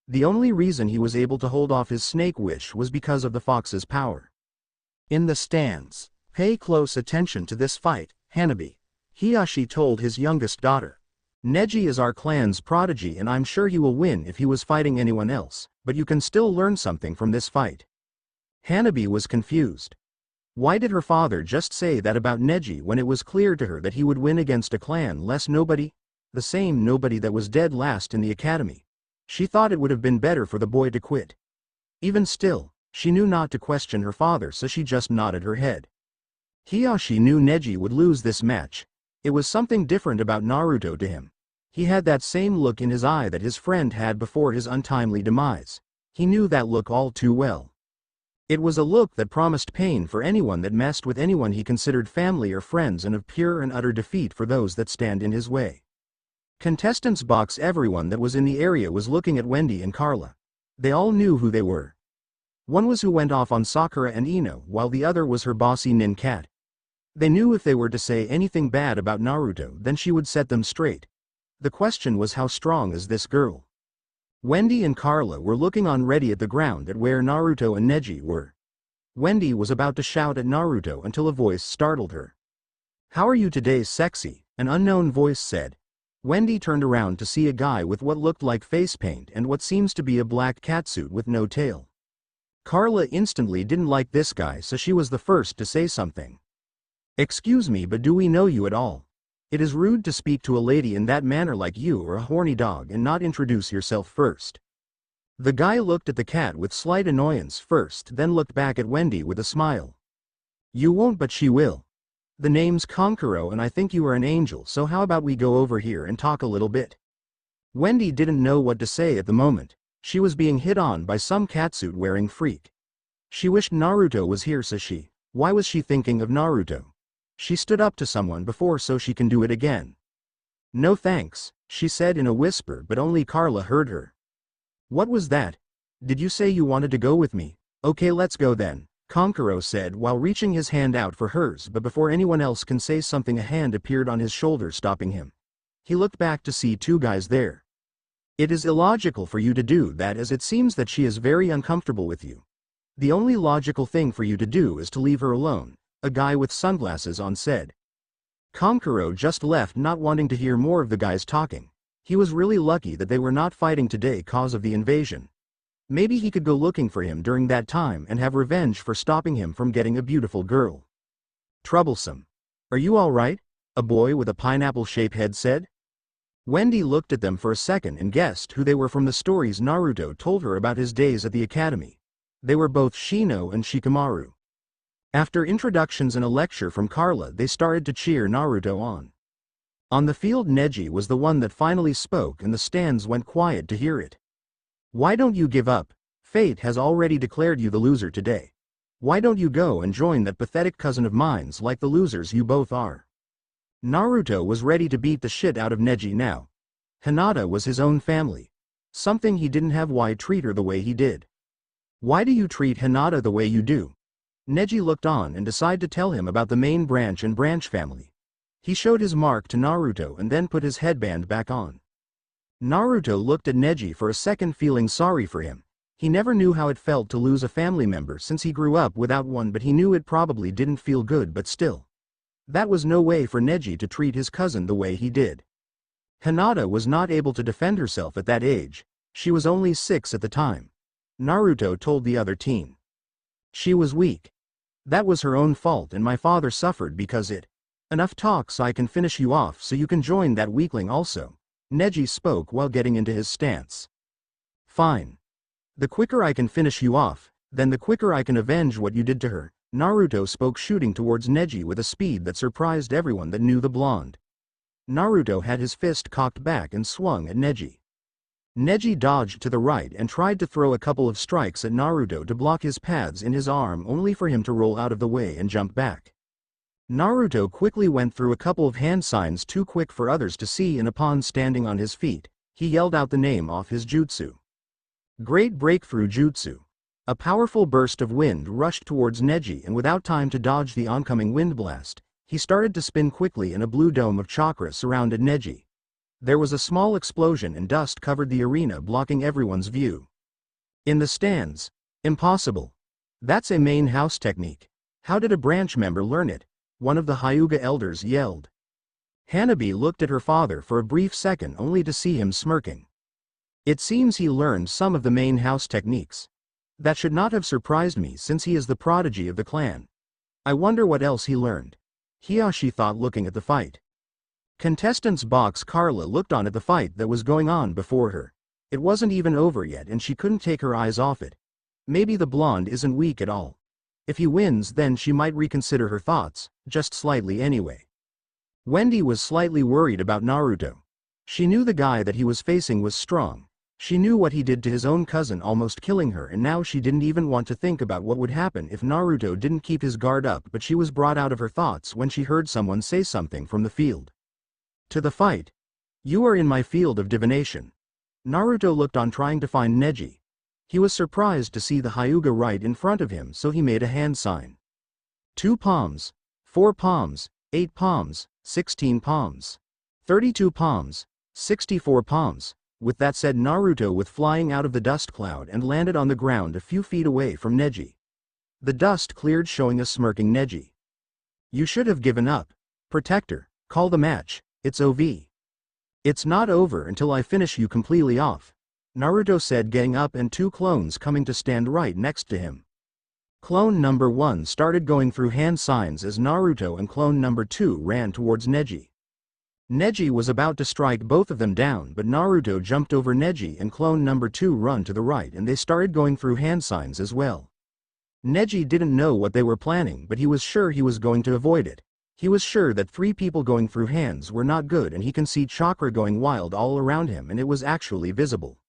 The only reason he was able to hold off his snake wish was because of the fox's power. In the stands, pay close attention to this fight, Hanabi. Hiyashi told his youngest daughter. Neji is our clan's prodigy and I'm sure he will win if he was fighting anyone else, but you can still learn something from this fight. Hanabi was confused. Why did her father just say that about Neji when it was clear to her that he would win against a clan-less nobody? The same nobody that was dead last in the academy. She thought it would have been better for the boy to quit. Even still, she knew not to question her father, so she just nodded her head. Hiyashi knew Neji would lose this match. It was something different about Naruto to him. He had that same look in his eye that his friend had before his untimely demise. He knew that look all too well. It was a look that promised pain for anyone that messed with anyone he considered family or friends, and of pure and utter defeat for those that stand in his way. Contestants box. Everyone that was in the area was looking at Wendy and Carla. They all knew who they were. One was who went off on Sakura and Ino, while the other was her bossy nin cat. They knew if they were to say anything bad about Naruto, then she would set them straight. The question was, how strong is this girl? Wendy and Carla were looking on ready at the ground at where Naruto and Neji were. Wendy was about to shout at Naruto until a voice startled her. "How are you today, sexy?" an unknown voice said. Wendy turned around to see a guy with what looked like face paint and what seems to be a black catsuit with no tail. Carla instantly didn't like this guy, so she was the first to say something. "Excuse me, but do we know you at all? It is rude to speak to a lady in that manner, like you are a horny dog, and not introduce yourself first." The guy looked at the cat with slight annoyance first, then looked back at Wendy with a smile. "You won't, but she will. The name's Konkuro and I think you are an angel, so how about we go over here and talk a little bit?" Wendy didn't know what to say at the moment. She was being hit on by some catsuit-wearing freak. She wished Naruto was here, so she. Why was she thinking of Naruto? She stood up to someone before, so she can do it again. "No thanks," she said in a whisper, but only Carla heard her. "What was that? Did you say you wanted to go with me? Okay, let's go then," Konkuro said while reaching his hand out for hers, but before anyone else can say something, a hand appeared on his shoulder, stopping him. He looked back to see two guys there. "It is illogical for you to do that, as it seems that she is very uncomfortable with you. The only logical thing for you to do is to leave her alone," a guy with sunglasses on said. Konkuro just left, not wanting to hear more of the guys talking. He was really lucky that they were not fighting today cause of the invasion. Maybe he could go looking for him during that time and have revenge for stopping him from getting a beautiful girl. "Troublesome. Are you all right?" a boy with a pineapple-shaped head said. Wendy looked at them for a second and guessed who they were from the stories Naruto told her about his days at the academy. They were both Shino and Shikamaru. After introductions and a lecture from Carla, they started to cheer Naruto on. On the field, Neji was the one that finally spoke, and the stands went quiet to hear it. "Why don't you give up? Fate has already declared you the loser today. Why don't you go and join that pathetic cousin of mine's like the losers you both are?" Naruto was ready to beat the shit out of Neji now. Hinata was his own family. Something he didn't have. Why treat her the way he did? "Why do you treat Hinata the way you do?" Neji looked on and decided to tell him about the main branch and branch family. He showed his mark to Naruto and then put his headband back on. Naruto looked at Neji for a second, feeling sorry for him. He never knew how it felt to lose a family member since he grew up without one, but he knew it probably didn't feel good, but still. That was no way for Neji to treat his cousin the way he did. Hinata was not able to defend herself at that age. She was only 6 at the time. Naruto told the other teen. "She was weak. That was her own fault, and my father suffered because it. Enough talk, so I can finish you off so you can join that weakling also." Neji spoke while getting into his stance. "Fine. The quicker I can finish you off, then the quicker I can avenge what you did to her." Naruto spoke, shooting towards Neji with a speed that surprised everyone that knew the blonde. Naruto had his fist cocked back and swung at Neji. Neji dodged to the right and tried to throw a couple of strikes at Naruto to block his paths in his arm, only for him to roll out of the way and jump back. Naruto quickly went through a couple of hand signs, too quick for others to see, and upon standing on his feet, he yelled out the name of his jutsu. Great Breakthrough Jutsu. A powerful burst of wind rushed towards Neji, and without time to dodge the oncoming wind blast, he started to spin quickly, and a blue dome of chakra surrounded Neji. There was a small explosion and dust covered the arena, blocking everyone's view. In the stands. "Impossible. That's a main house technique. How did a branch member learn it?" one of the Hyuga elders yelled. Hanabi looked at her father for a brief second, only to see him smirking. "It seems he learned some of the main house techniques. That should not have surprised me, since he is the prodigy of the clan. I wonder what else he learned." Hiyashi thought, looking at the fight. Contestants box. Carla looked on at the fight that was going on before her. It wasn't even over yet, and she couldn't take her eyes off it. Maybe the blonde isn't weak at all. If he wins, then she might reconsider her thoughts, just slightly anyway. Wendy was slightly worried about Naruto. She knew the guy that he was facing was strong. She knew what he did to his own cousin, almost killing her, and now she didn't even want to think about what would happen if Naruto didn't keep his guard up, but she was brought out of her thoughts when she heard someone say something from the field. "To the fight." You are in my field of divination. Naruto looked on trying to find Neji. He was surprised to see the Hyuga right in front of him, so he made a hand sign. 2 palms, 4 palms, 8 palms, 16 palms, 32 palms, 64 palms. With that said, Naruto was flying out of the dust cloud and landed on the ground a few feet away from Neji. The dust cleared, showing a smirking Neji. You should have given up. Protector, call the match, it's OV. It's not over until I finish you completely off, Naruto said, getting up, and 2 clones coming to stand right next to him. Clone number 1 started going through hand signs as Naruto and clone number 2 ran towards Neji. Neji was about to strike both of them down, but Naruto jumped over Neji and clone number 2 run to the right, and they started going through hand signs as well. Neji didn't know what they were planning, but he was sure he was going to avoid it. He was sure that 3 people going through hands were not good, and he can see chakra going wild all around him, and it was actually visible.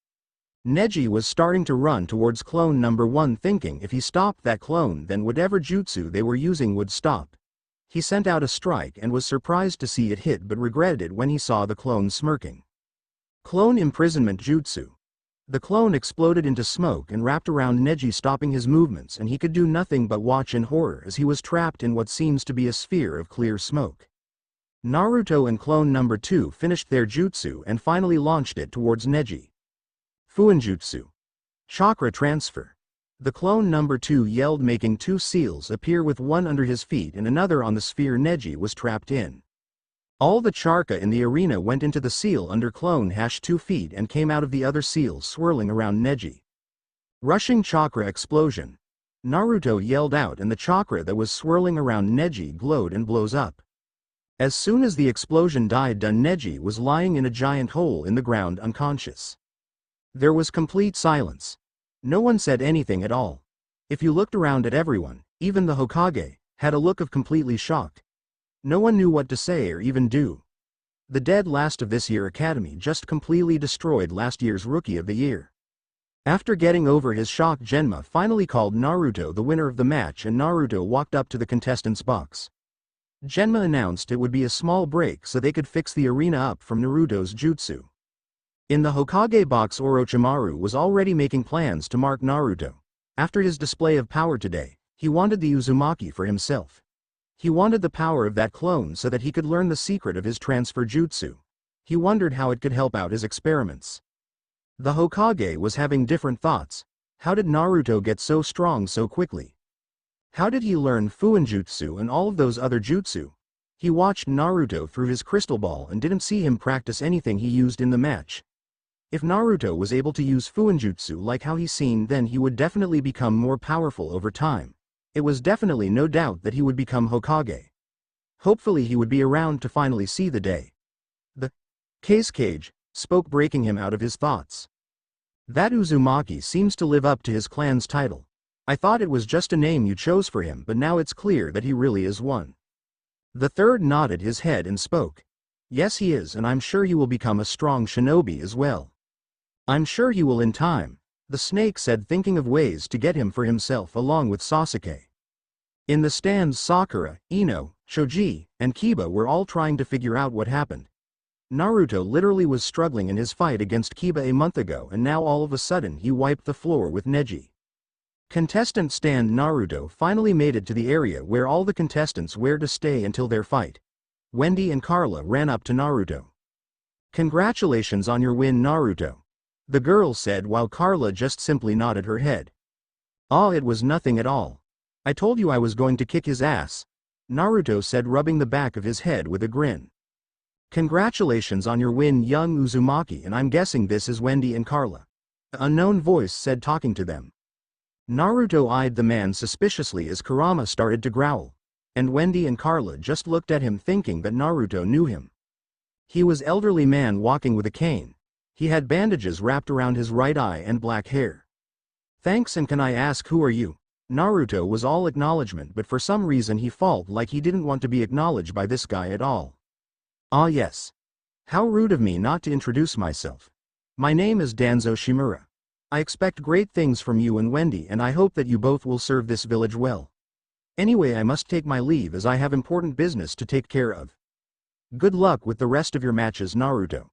Neji was starting to run towards clone number 1, thinking if he stopped that clone, then whatever jutsu they were using would stop. He sent out a strike and was surprised to see it hit, but regretted it when he saw the clone smirking. Clone imprisonment jutsu. The clone exploded into smoke and wrapped around Neji, stopping his movements, and he could do nothing but watch in horror as he was trapped in what seems to be a sphere of clear smoke. Naruto and clone number 2 finished their jutsu and finally launched it towards Neji. Fuinjutsu. Chakra transfer. The clone number 2 yelled, making 2 seals appear with one under his feet and another on the sphere Neji was trapped in. All the chakra in the arena went into the seal under clone 2 feet and came out of the other seals swirling around Neji. Rushing chakra explosion. Naruto yelled out, and the chakra that was swirling around Neji glowed and blows up. As soon as the explosion died down, Neji was lying in a giant hole in the ground unconscious. There was complete silence. No one said anything at all. If you looked around at everyone, even the Hokage, had a look of completely shocked. No one knew what to say or even do. The dead last of this year academy just completely destroyed last year's Rookie of the Year. After getting over his shock, Genma finally called Naruto the winner of the match, and Naruto walked up to the contestants' box. Genma announced it would be a small break so they could fix the arena up from Naruto's jutsu. In the Hokage box, Orochimaru was already making plans to mark Naruto. After his display of power today, he wanted the Uzumaki for himself. He wanted the power of that clone so that he could learn the secret of his transfer jutsu. He wondered how it could help out his experiments. The Hokage was having different thoughts. How did Naruto get so strong so quickly? How did he learn Fuinjutsu and all of those other jutsu? He watched Naruto through his crystal ball and didn't see him practice anything he used in the match. If Naruto was able to use Fuinjutsu like how he's seen, then he would definitely become more powerful over time. It was definitely no doubt that he would become Hokage. Hopefully he would be around to finally see the day. The cage spoke, breaking him out of his thoughts. That Uzumaki seems to live up to his clan's title. I thought it was just a name you chose for him, but now it's clear that he really is one. The third nodded his head and spoke. Yes, he is, and I'm sure he will become a strong shinobi as well. I'm sure he will in time, the snake said, thinking of ways to get him for himself along with Sasuke. In the stands, Sakura, Ino, Shoji, and Kiba were all trying to figure out what happened. Naruto literally was struggling in his fight against Kiba a month ago, and now all of a sudden he wiped the floor with Neji. Contestant stand Naruto finally made it to the area where all the contestants were to stay until their fight. Wendy and Carla ran up to Naruto. Congratulations on your win, Naruto, the girl said, while Carla just simply nodded her head. Oh, it was nothing at all. I told you I was going to kick his ass, Naruto said, rubbing the back of his head with a grin. Congratulations on your win, young Uzumaki, and I'm guessing this is Wendy and Carla, an unknown voice said, talking to them. Naruto eyed the man suspiciously as Kurama started to growl, and Wendy and Carla just looked at him, thinking that Naruto knew him. He was an elderly man walking with a cane. He had bandages wrapped around his right eye and black hair. Thanks, and can I ask who are you? Naruto was all acknowledgement, but for some reason he felt like he didn't want to be acknowledged by this guy at all. Ah yes. How rude of me not to introduce myself. My name is Danzo Shimura. I expect great things from you and Wendy, and I hope that you both will serve this village well. Anyway, I must take my leave as I have important business to take care of. Good luck with the rest of your matches, Naruto.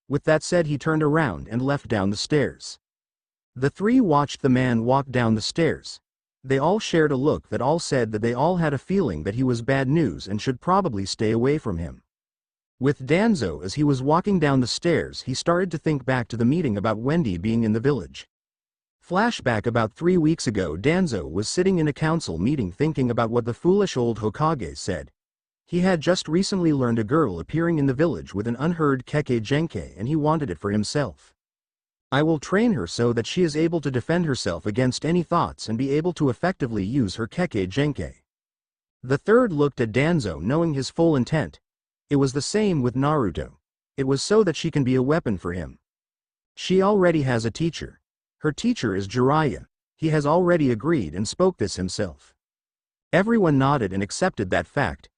With that said, he turned around and left down the stairs. The three watched the man walk down the stairs. They all shared a look that all said that they all had a feeling that he was bad news and should probably stay away from him. With Danzo, as he was walking down the stairs, he started to think back to the meeting about Wendy being in the village. Flashback: about 3 weeks ago, Danzo was sitting in a council meeting thinking about what the foolish old Hokage said. He had just recently learned a girl appearing in the village with an unheard Kekkei Genkai, and he wanted it for himself. I will train her so that she is able to defend herself against any thoughts and be able to effectively use her Kekkei Genkai. The third looked at Danzo, knowing his full intent. It was the same with Naruto. It was so that she can be a weapon for him. She already has a teacher. Her teacher is Jiraiya. He has already agreed and spoke this himself. Everyone nodded and accepted that fact.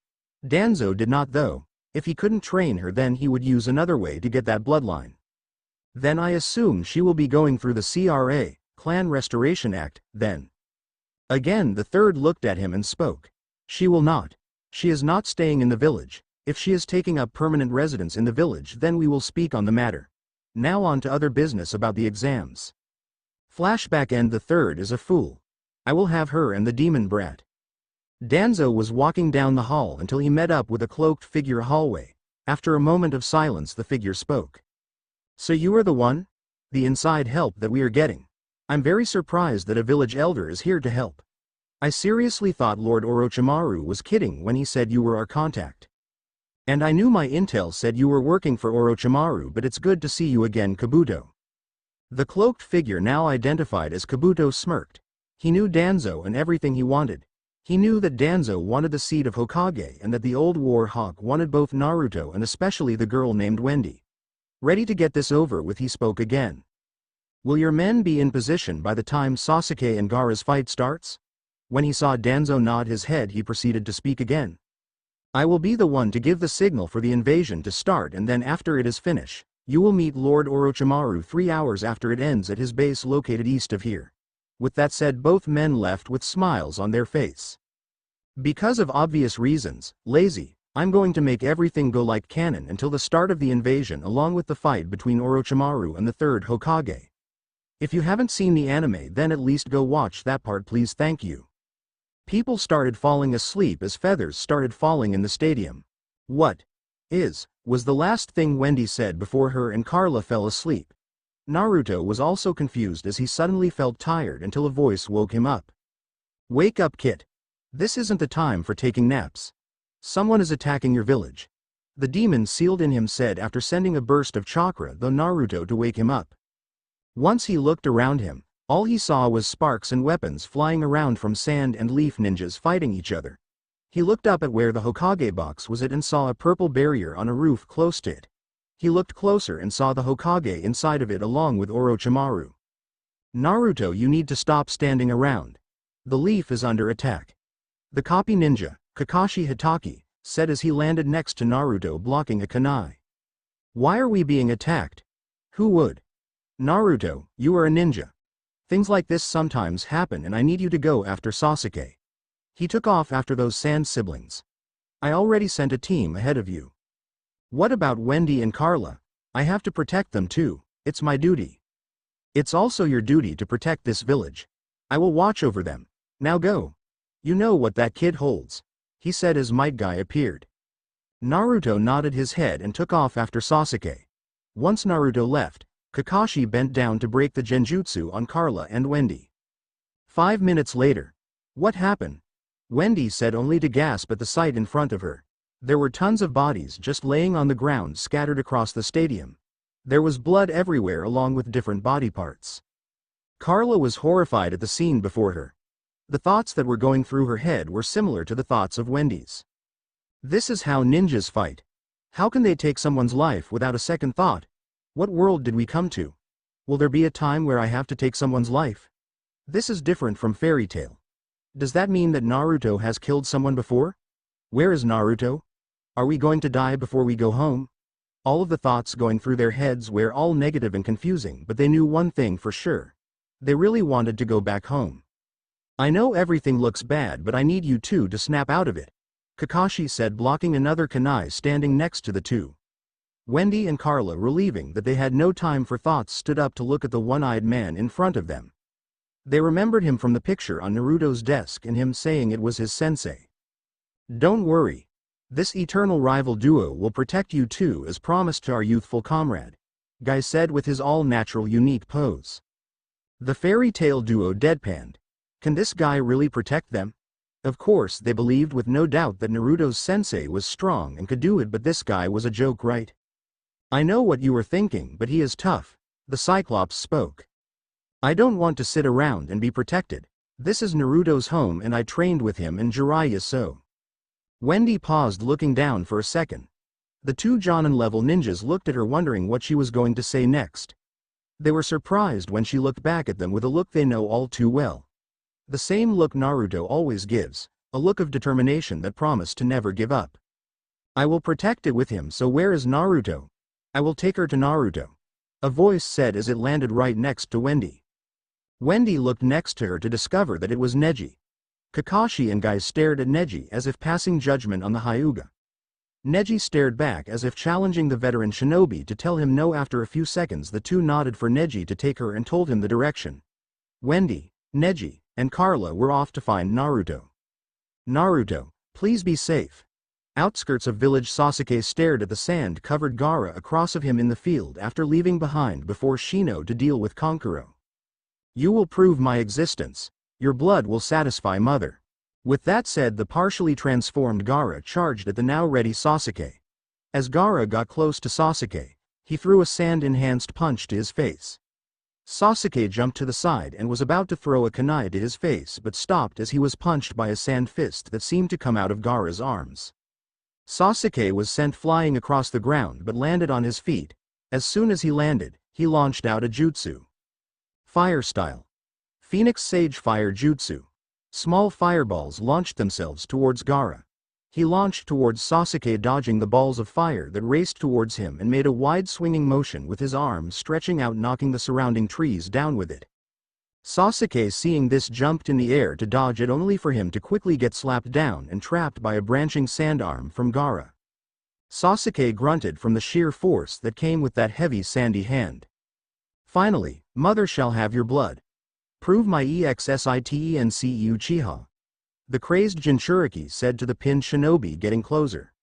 Danzo did not though. If he couldn't train her, then he would use another way to get that bloodline. Then I assume she will be going through the CRA, Clan Restoration Act, then. Again the third looked at him and spoke. She will not. She is not staying in the village. If she is taking up permanent residence in the village, then we will speak on the matter. Now on to other business about the exams. Flashback: and the third is a fool. I will have her and the demon brat. Danzo was walking down the hall until he met up with a cloaked figure hallway. After a moment of silence, the figure spoke. So you are the one? The inside help that we are getting. I'm very surprised that a village elder is here to help. I seriously thought Lord Orochimaru was kidding when he said you were our contact. And I knew my intel said you were working for Orochimaru, but it's good to see you again, Kabuto. The cloaked figure, now identified as Kabuto, smirked. He knew Danzo and everything he wanted. He knew that Danzo wanted the seat of Hokage and that the old war hawk wanted both Naruto and especially the girl named Wendy. Ready to get this over with, he spoke again. Will your men be in position by the time Sasuke and Gaara's fight starts? When he saw Danzo nod his head, he proceeded to speak again. I will be the one to give the signal for the invasion to start, and then after it is finished, you will meet Lord Orochimaru 3 hours after it ends at his base located east of here. With that said, both men left with smiles on their face. Because of obvious reasons, lazy, I'm going to make everything go like canon until the start of the invasion, along with the fight between Orochimaru and the third Hokage. If you haven't seen the anime, then at least go watch that part, please, thank you. People started falling asleep as feathers started falling in the stadium. What was the last thing Wendy said before her and Carla fell asleep. Naruto was also confused as he suddenly felt tired until a voice woke him up. Wake up, kid. This isn't the time for taking naps. Someone is attacking your village. The demon sealed in him said after sending a burst of chakra through Naruto to wake him up. Once he looked around him, all he saw was sparks and weapons flying around from sand and leaf ninjas fighting each other. He looked up at where the Hokage box was at and saw a purple barrier on a roof close to it. He looked closer and saw the Hokage inside of it along with Orochimaru. Naruto, you need to stop standing around. The leaf is under attack. The copy ninja, Kakashi Hatake, said as he landed next to Naruto blocking a kunai. Why are we being attacked? Who would? Naruto, you are a ninja. Things like this sometimes happen and I need you to go after Sasuke. He took off after those sand siblings. I already sent a team ahead of you. What about Wendy and Carla? I have to protect them too, it's my duty. It's also your duty to protect this village. I will watch over them. Now go. You know what that kid holds, he said as Might Guy appeared. Naruto nodded his head and took off after Sasuke. Once Naruto left, Kakashi bent down to break the genjutsu on Carla and Wendy. 5 minutes later. What happened? Wendy said, only to gasp at the sight in front of her. There were tons of bodies just laying on the ground scattered across the stadium. There was blood everywhere along with different body parts. Carla was horrified at the scene before her. The thoughts that were going through her head were similar to the thoughts of Wendy's. This is how ninjas fight. How can they take someone's life without a second thought? What world did we come to? Will there be a time where I have to take someone's life? This is different from fairy tale. Does that mean that Naruto has killed someone before? Where is Naruto? Are we going to die before we go home? All of the thoughts going through their heads were all negative and confusing, but they knew one thing for sure. They really wanted to go back home. I know everything looks bad, but I need you two to snap out of it, Kakashi said, blocking another kunai standing next to the two. Wendy and Carla, relieving that they had no time for thoughts, stood up to look at the one-eyed man in front of them. They remembered him from the picture on Naruto's desk and him saying it was his sensei. "Don't worry. This eternal rival duo will protect you too, as promised to our youthful comrade," Guy said with his all-natural unique pose. The fairy tale duo deadpanned. Can this guy really protect them? Of course they believed with no doubt that Naruto's sensei was strong and could do it, but this guy was a joke, right? "I know what you were thinking, but he is tough," the Cyclops spoke. "I don't want to sit around and be protected. This is Naruto's home and I trained with him in Jiraiya, so." Wendy paused, looking down for a second. The two Jonin-level ninjas looked at her, wondering what she was going to say next. They were surprised when she looked back at them with a look they know all too well. The same look Naruto always gives, a look of determination that promised to never give up. "I will protect it with him, so where is Naruto? I will take her to Naruto," a voice said as it landed right next to Wendy. Wendy looked next to her to discover that it was Neji. Kakashi and Guy stared at Neji as if passing judgment on the Hyuga. Neji stared back as if challenging the veteran shinobi to tell him no. After a few seconds the two nodded for Neji to take her and told him the direction. Wendy, Neji, and Carla were off to find Naruto. "Naruto, please be safe." Outskirts of village, Sasuke stared at the sand-covered Gaara across of him in the field after leaving behind before Shino to deal with Kankuro. "You will prove my existence. Your blood will satisfy mother." With that said, the partially transformed Gaara charged at the now ready Sasuke. As Gaara got close to Sasuke, he threw a sand-enhanced punch to his face. Sasuke jumped to the side and was about to throw a kunai to his face, but stopped as he was punched by a sand fist that seemed to come out of Gaara's arms. Sasuke was sent flying across the ground but landed on his feet. As soon as he landed, he launched out a jutsu. Fire style. Phoenix Sage Fire Jutsu. Small fireballs launched themselves towards Gaara. He launched towards Sasuke, dodging the balls of fire that raced towards him, and made a wide swinging motion with his arms stretching out, knocking the surrounding trees down with it. Sasuke, seeing this, jumped in the air to dodge it, only for him to quickly get slapped down and trapped by a branching sand arm from Gaara. Sasuke grunted from the sheer force that came with that heavy sandy hand. "Finally, mother shall have your blood. Prove my exsitense Uchiha," the crazed Jinchuriki said to the pinned shinobi, getting closer.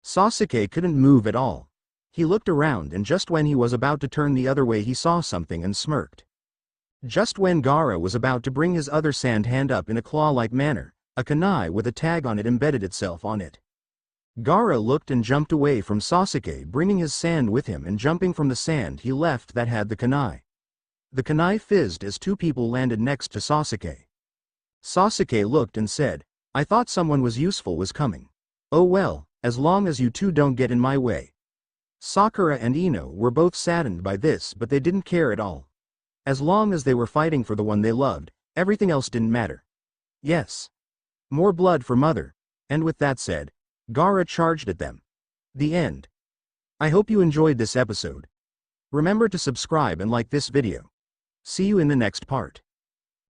Sasuke couldn't move at all. He looked around, and just when he was about to turn the other way he saw something and smirked. Just when Gaara was about to bring his other sand hand up in a claw-like manner, a kunai with a tag on it embedded itself on it. Gaara looked and jumped away from Sasuke, bringing his sand with him, and jumping from the sand he left that had the kunai. The kunai fizzed as two people landed next to Sasuke. Sasuke looked and said, "I thought someone useful was coming. Oh well, as long as you two don't get in my way." Sakura and Ino were both saddened by this, but they didn't care at all. As long as they were fighting for the one they loved, everything else didn't matter. Yes. More blood for mother. And with that said, Gaara charged at them. The end. I hope you enjoyed this episode. Remember to subscribe and like this video. See you in the next part.